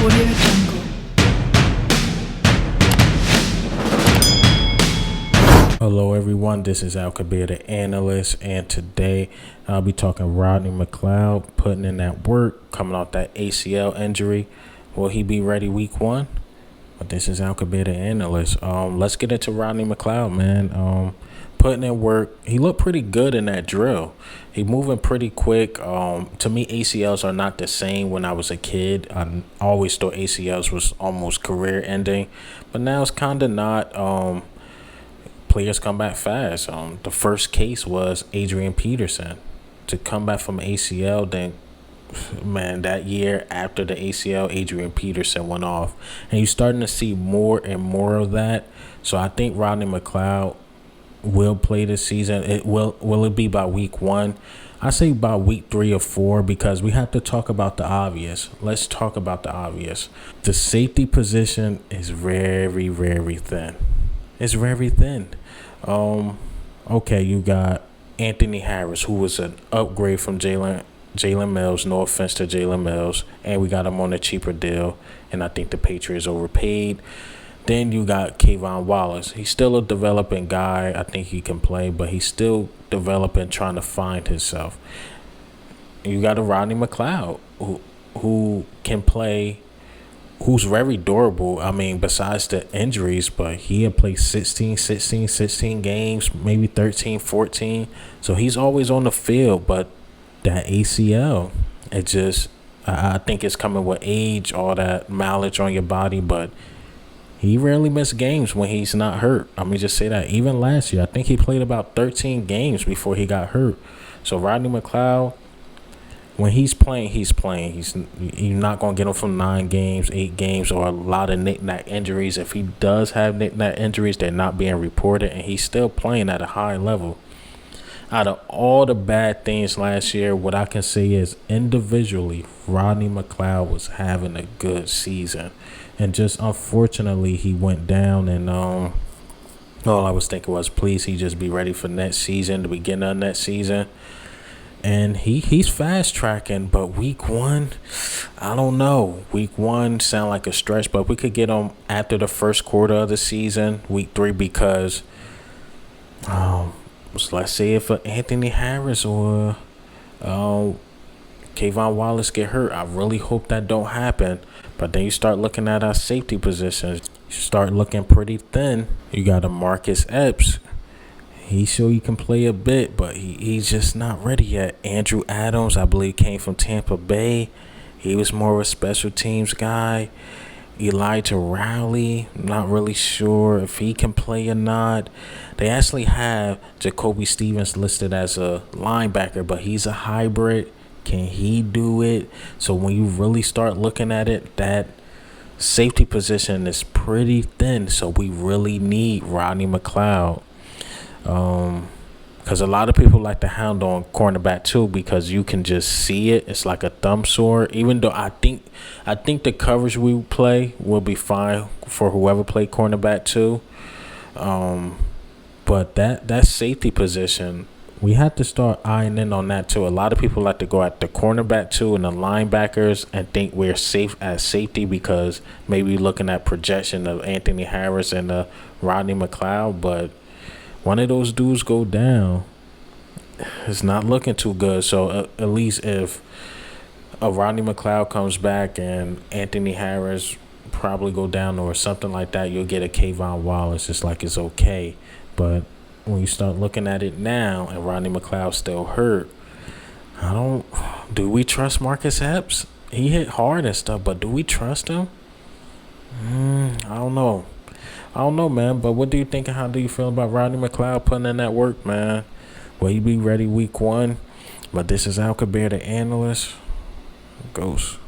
Audio Jungle. Hello everyone, this is Al Kabir, the analyst, and today I'll be talking Rodney McLeod putting in that work, coming off that ACL injury. Will he be ready week one? But this is Al Kabir, the analyst. Let's get into Rodney McLeod, man. Putting in work. He looked pretty good in that drill. He moving pretty quick. To me, ACLs are not the same when I was a kid. I always thought ACLs was almost career ending, but now it's kind of not. Players come back fast. The first case was Adrian Peterson to come back from ACL. Then, man, that year after the ACL, Adrian Peterson went off, and you're starting to see more and more of that. So I think Rodney McLeod will play this season. Will it be by week one? I say by week 3 or 4 because we have to talk about the obvious. Let's talk about the obvious. The safety position is very, very thin. It's very thin. Okay, you got Anthony Harris, who was an upgrade from Jalen Mills. No offense to Jalen Mills, and we got him on a cheaper deal, and I think the Patriots overpaid. Then you got Kayvon Wallace. He's still a developing guy. I think he can play, but he's still developing, trying to find himself. You got a Rodney McLeod who can play, who's very durable. I mean, besides the injuries, but he had played 16 games, maybe 13, 14. So he's always on the field, but that ACL, it just, I think it's coming with age, all that mileage on your body, but he rarely missed games when he's not hurt. I mean, just say that. Even last year, I think he played about 13 games before he got hurt. So Rodney McLeod, when he's playing, he's playing. You're not going to get him from 9 games, 8 games, or a lot of knick-knack injuries. If he does have knick-knack injuries, they're not being reported, and he's still playing at a high level. Out of all the bad things last year, what I can say is individually, Rodney McLeod was having a good season. And just unfortunately, he went down, and all I was thinking was, please, he just be ready for next season, the beginning of next season. And he's fast tracking, but week one, I don't know. Week one sound like a stretch, but we could get him after the first quarter of the season, week 3, because let's say if Anthony Harris or Kayvon Wallace get hurt, I really hope that don't happen. But then you start looking at our safety positions, you start looking pretty thin. You got a Marcus Epps. He's sure he can play a bit, but he's just not ready yet. Andrew Adams, I believe, came from Tampa Bay. He was more of a special teams guy. Elijah Rowley, not really sure if he can play or not. They actually have Jacoby Stevens listed as a linebacker, but he's a hybrid. Can he do it? So when you really start looking at it, that safety position is pretty thin. So we really need Rodney McLeod. Because a lot of people like to hound on cornerback too, because you can just see it. It's like a thumb sword. Even though I think the coverage we play will be fine for whoever played cornerback too. But that safety position, we have to start eyeing in on that too. A lot of people like to go at the cornerback too and the linebackers and think we're safe at safety because maybe looking at projection of Anthony Harris and Rodney McLeod, but one of those dudes go down, it's not looking too good. So at least if a Rodney McLeod comes back and Anthony Harris probably go down or something like that, you'll get a Kayvon Wallace. It's like it's okay. But when you start looking at it now and Rodney McLeod still hurt, do we trust Marcus Epps? He hit hard and stuff, but do we trust him? I don't know, man. But what do you think and how do you feel about Rodney McLeod putting in that work, man? Will he be ready week one? But this is Al Kabir, the analyst. Ghost.